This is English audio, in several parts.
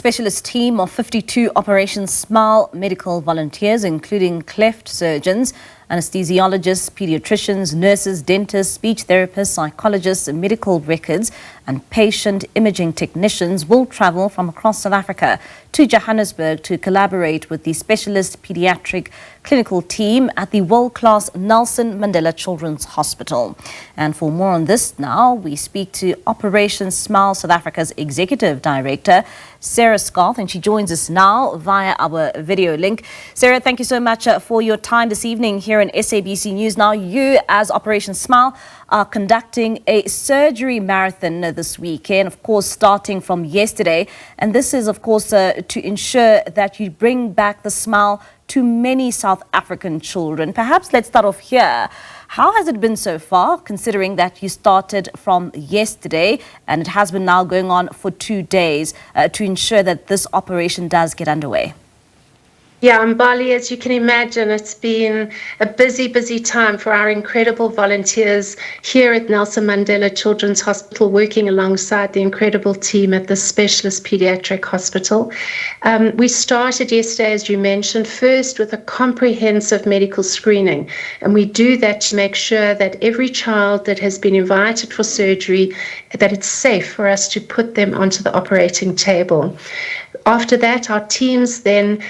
specialist team of 52 Operation Smile medical volunteers, including cleft surgeons, anaesthesiologists, paediatricians, nurses, dentists, speech therapists, psychologists, medical records and patient imaging technicians will travel from across South Africa to Johannesburg to collaborate with the specialist paediatric clinical team at the world-class Nelson Mandela Children's Hospital. And for more on this now, we speak to Operation Smile South Africa's Executive Director, Sarah Scarth, and she joins us now via our video link. Sarah, thank you so much for your time this evening here in SABC News. Now, you as Operation Smile are conducting a surgery marathon this weekend, of course, starting from yesterday. And this is, of course, to ensure that you bring back the smile to many South African children. Perhaps let's start off here. How has it been so far, considering that you started from yesterday and it has been now going on for 2 days to ensure that this operation does get underway? Yeah, Mbali, as you can imagine, it's been a busy time for our incredible volunteers here at Nelson Mandela Children's Hospital, working alongside the incredible team at the Specialist Paediatric Hospital. We started yesterday, as you mentioned, first with a comprehensive medical screening. And we do that to make sure that every child that has been invited for surgery, that it's safe for us to put them onto the operating table. After that, our teams then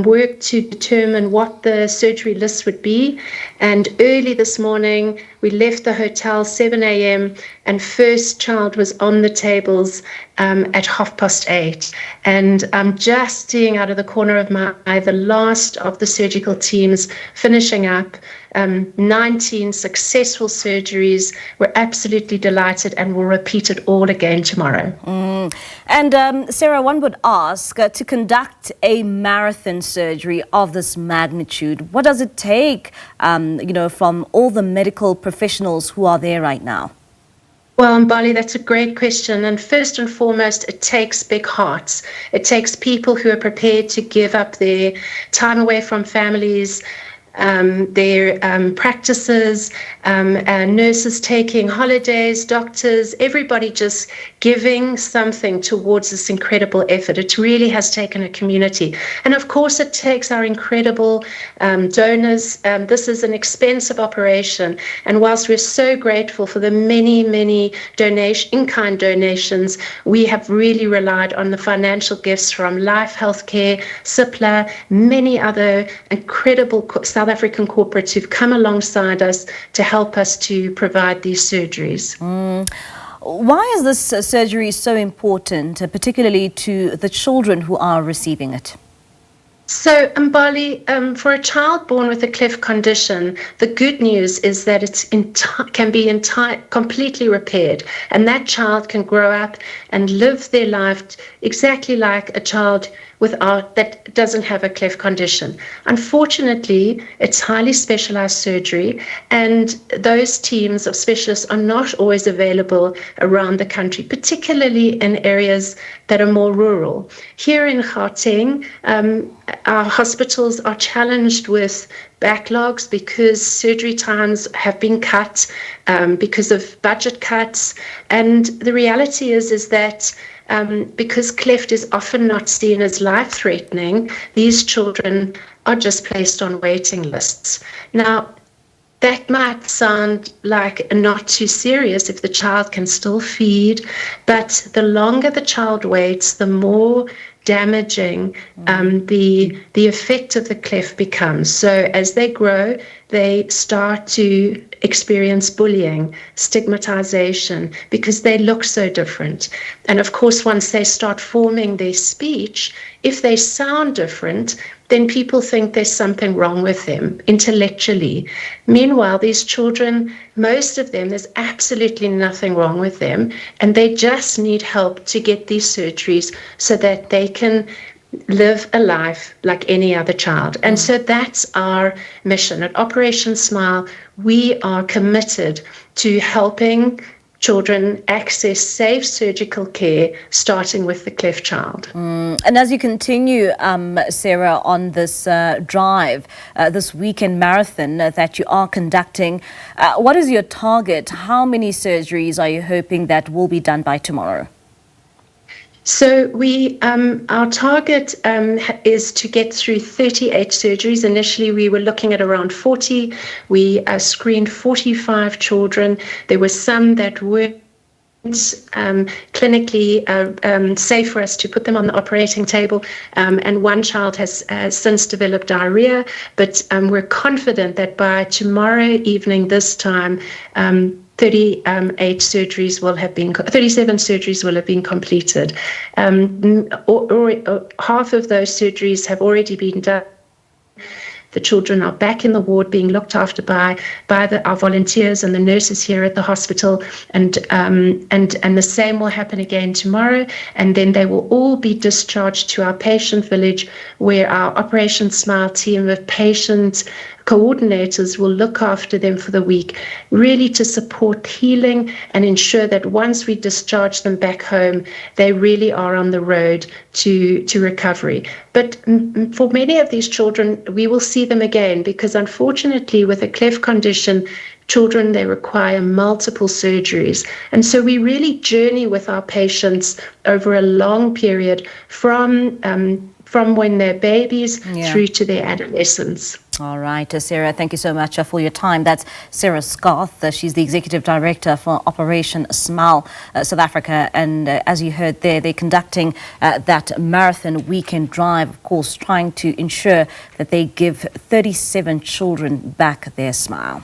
worked to determine what the surgery list would be. And early this morning, we left the hotel 7 a.m. and first child was on the tables at 8:30. And I'm just seeing out of the corner of my eye the last of the surgical teams finishing up 19 successful surgeries. We're absolutely delighted and we'll repeat it all again tomorrow. And Sarah, one would ask, to conduct a marathon surgery of this magnitude, what does it take, from all the medical professionals who are there right now? Well, Mbali, that's a great question. And first and foremost, it takes big hearts. It takes people who are prepared to give up their time away from families, their practices, nurses taking holidays, doctors, everybody just giving something towards this incredible effort. It really has taken a community. And of course, it takes our incredible donors. This is an expensive operation. And whilst we're so grateful for the many in-kind donations, we have really relied on the financial gifts from Life Healthcare, Cipla, many other incredible South African corporates who've come alongside us to help us to provide these surgeries. Why is this surgery so important, particularly to the children who are receiving it? So, Mbali, for a child born with a cleft condition, the good news is that it can be completely repaired, and that child can grow up and live their life exactly like a child that doesn't have a cleft condition. Unfortunately, it's highly specialized surgery, and those teams of specialists are not always available around the country, particularly in areas that are more rural. Here in Gauteng, our hospitals are challenged with backlogs because surgery times have been cut because of budget cuts. And the reality is that because cleft is often not seen as life-threatening, these children are just placed on waiting lists. Now, that might sound like not too serious if the child can still feed, but the longer the child waits, the more damaging the effect of the cleft becomes. So as they grow, they start to experience bullying, stigmatization, because they look so different. And of course, once they start forming their speech, if they sound different, then people think there's something wrong with them intellectually. Meanwhile, these children, most of them, there's absolutely nothing wrong with them, and they just need help to get these surgeries so that they can live a life like any other child. And so that's our mission. At Operation Smile, we are committed to helping children access safe surgical care, starting with the cleft child. And as you continue, Sarah, on this drive, this weekend marathon that you are conducting, what is your target? How many surgeries are you hoping that will be done by tomorrow? So our target is to get through 38 surgeries. Initially, we were looking at around 40. We screened 45 children. There were some that weren't clinically safe for us to put them on the operating table, and one child has since developed diarrhea, but we're confident that by tomorrow evening this time, 37 surgeries will have been completed. Half of those surgeries have already been done. The children are back in the ward being looked after by our volunteers and the nurses here at the hospital, and the same will happen again tomorrow, and then they will all be discharged to our patient village, where our Operation Smile team of patient coordinators will look after them for the week, really to support healing and ensure that once we discharge them back home, they really are on the road to recovery. But for many of these children, we will see them again, because unfortunately with a cleft condition, children, they require multiple surgeries. And so we really journey with our patients over a long period from when they're babies through to their adolescence. All right, Sarah, thank you so much for your time. That's Sarah Scarth. She's the Executive Director for Operation Smile South Africa. And as you heard there, they're conducting that marathon weekend drive, of course, trying to ensure that they give 37 children back their smile.